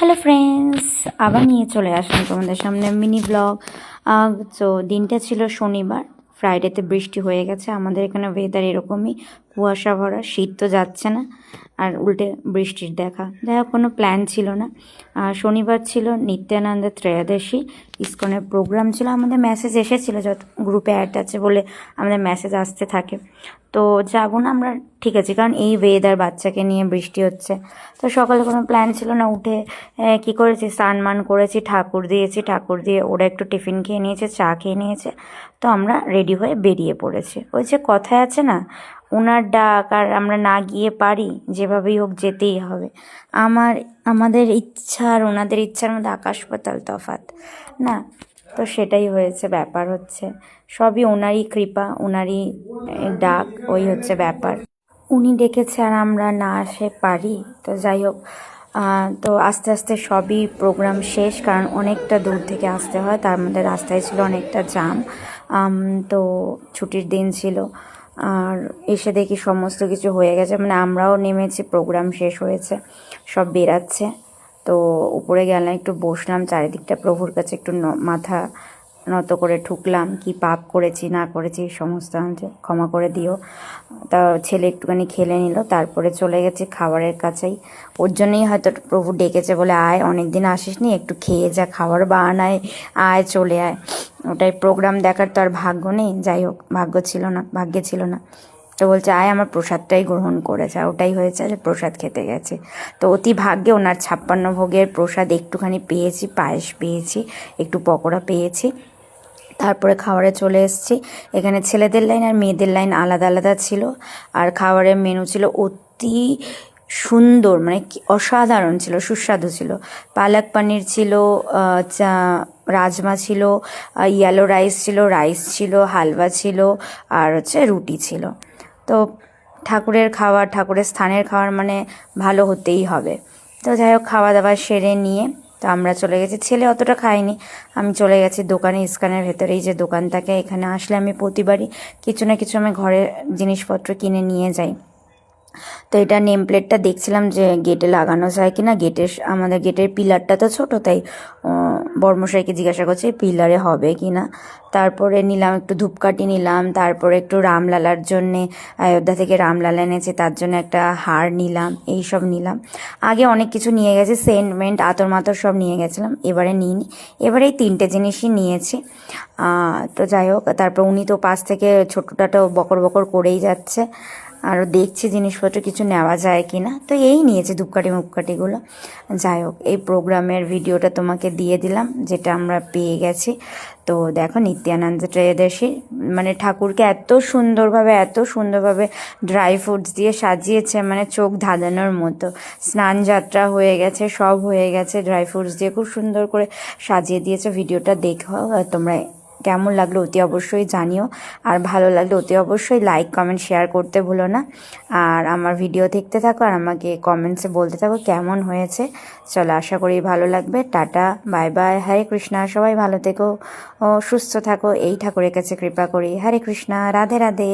Hello friends, আবার নিয়ে চলে আসলাম তোমাদের সামনে মিনি ব্লগ। তো দিনটা ছিল শনিবার, ফ্রাইডেতে বৃষ্টি হয়ে গেছে। আমাদের এখানে ওয়েদার এরকমই, কুয়াশা ভরা, শীত তো যাচ্ছে না আর উল্টে বৃষ্টির দেখা। যাই হোক, কোনো প্ল্যান ছিল না। শনিবার ছিল নিত্যানন্দ ত্রয়োদশী, ইসকনের প্রোগ্রাম ছিল। আমাদের মেসেজ এসেছিলো, যত গ্রুপে অ্যাড আছে বলে আমাদের মেসেজ আসতে থাকে। তো যাবো না আমরা, ঠিক আছে, কারণ এই ওয়েদার, বাচ্চাকে নিয়ে বৃষ্টি হচ্ছে। তো সকালে কোনো প্ল্যান ছিল না। উঠে কি করেছি, স্নান করেছি, ঠাকুর দিয়েছি, ঠাকুর দিয়ে ওরা একটু টিফিন খেয়ে নিয়েছে, চা খেয়ে নিয়েছে। তো আমরা রেডি হয়ে বেরিয়ে পড়েছি। ওই যে কথায় আছে না, ওনার ডাক আর আমরা না গিয়ে পারি, যেভাবেই হোক যেতেই হবে। আমাদের ইচ্ছা আর ওনাদের ইচ্ছার মধ্যে আকাশ পাতাল তফাৎ না। তো সেটাই হয়েছে, ব্যাপার হচ্ছে সবই ওনারই কৃপা, ওনারই ডাক, ওই হচ্ছে ব্যাপার। উনি ডেকেছে আর আমরা না আসে পারি। তো যাই হোক, তো আস্তে আস্তে সবই প্রোগ্রাম শেষ, কারণ অনেকটা দূর থেকে আসতে হয়। তার মধ্যে রাস্তায় ছিল অনেকটা জ্যাম। তো ছুটির দিন ছিল, আর এসে দেখি সমস্ত কিছু হয়ে গেছে। মানে আমরাও নেমেছি, প্রোগ্রাম শেষ হয়েছে, সব বেরাচ্ছে। তো উপরে গেলাম, একটু বসলাম, চারিদিকটা প্রভুর কাছে একটু মাথা নত করে ঠুকলাম। কি পাপ করেছি না করেছি সমস্ত আমাকে ক্ষমা করে দিও। তা ছেলে একটুখানি খেলে নিল, তারপরে চলে গেছে খাবারের কাছেই। ওর জন্যই হয়তো প্রভু ডেকেছে, বলে আয়, অনেক দিন আসিসনি, একটু খেয়ে যা, খাবার বানায়, আয় চলে আয়। ওটাই, প্রোগ্রাম দেখার তো আর ভাগ্য নেই। যাই হোক, ভাগ্যে ছিল না। তো বলছে আয়, আমার প্রসাদটাই গ্রহণ করেছে। ওটাই হয়েছে যে প্রসাদ খেতে গেছে। তো অতি ভাগ্যে ওনার 56 ভোগের প্রসাদ একটুখানি পেয়েছি, পায়েস পেয়েছি, একটু পকোড়া পেয়েছি। তারপরে খাবারে চলে এসেছি। এখানে ছেলেদের লাইন আর মেয়েদের লাইন আলাদা আলাদা ছিল। আর খাবারের মেনু ছিল অতি সুন্দর, মানে অসাধারণ ছিল, সুস্বাদু ছিল। পালক পনির ছিল, রাজমা ছিল, ইয়েলো রাইস ছিল, হালুয়া ছিল, আর হচ্ছে রুটি ছিল। তো ঠাকুরের খাবার, ঠাকুরের স্থানের খাবার মানে ভালো হতেই হবে। তো যাই হোক, খাওয়া দাওয়া সেরে নিয়ে তো আমরা চলে গেছি। ছেলে অতটা খাইনি, আমি চলে গেছি দোকানে। ইস্কানের ভেতরেই যে দোকান থাকে, এখানে আসলে আমি প্রতিবারই কিছু না কিছু আমি ঘরের জিনিসপত্র কিনে নিয়ে যাই। তো এটা নেম প্লেটটা দেখছিলাম যে গেটে লাগানো যায় কিনা। আমাদের গেটের পিলারটা তো ছোট, তাই বর্মশাইকে জিজ্ঞাসা করছে পিলারে হবে কিনা। তারপরে নিলাম একটু ধূপকাঠি নিলাম, তারপরে একটু রামলালার জন্যে, অযোধ্যা থেকে রামলালা এনেছে, তার জন্য একটা হার নিলাম, এইসব নিলাম। আগে অনেক কিছু নিয়ে গেছি, সেন্ট মেন্ট, আতর মাতর সব নিয়ে গেছিলাম, এবারে নিইনি। এবারে এই 3টে জিনিসই নিয়েছি। তো যাই হোক, তারপর উনি তো পাশ থেকে ছোটোটাও বকর বকর করেই যাচ্ছে, আরও দেখছি জিনিসপত্র কিছু নেওয়া যায় কি না। তো এই নিয়েছি মুপকাঠিগুলো। যাই হোক, এই প্রোগ্রামের ভিডিওটা তোমাকে দিয়ে দিলাম, যেটা আমরা পেয়ে গেছি। তো দেখো, নিত্যানন্দ ত্রয়োদশী মানে ঠাকুরকে এত সুন্দরভাবে ড্রাই ফ্রুটস দিয়ে সাজিয়েছে, মানে চোখ ধাঁধানোর মতো। স্নান যাত্রা হয়ে গেছে, সব হয়ে গেছে, ড্রাই ফ্রুটস দিয়ে খুব সুন্দর করে সাজিয়ে দিয়েছে। ভিডিওটা দেখো তোমরা, কেমন লাগলো অতি অবশ্যই জানিও। আর ভালো লাগলে অতি অবশ্যই লাইক, কমেন্ট, শেয়ার করতে ভুলো না। আর আমার ভিডিও দেখতে থাকো আর আমাকে কমেন্টসে বলতে থাকো কেমন হয়েছে। চলো, আশা করি ভালো লাগবে। টাটা, বাই বাই, হরে কৃষ্ণা। সবাই ভালো থেকো ও সুস্থ থাকো, এই ঠাকুরের কাছে কৃপা করি। হরে কৃষ্ণা, রাধে রাধে।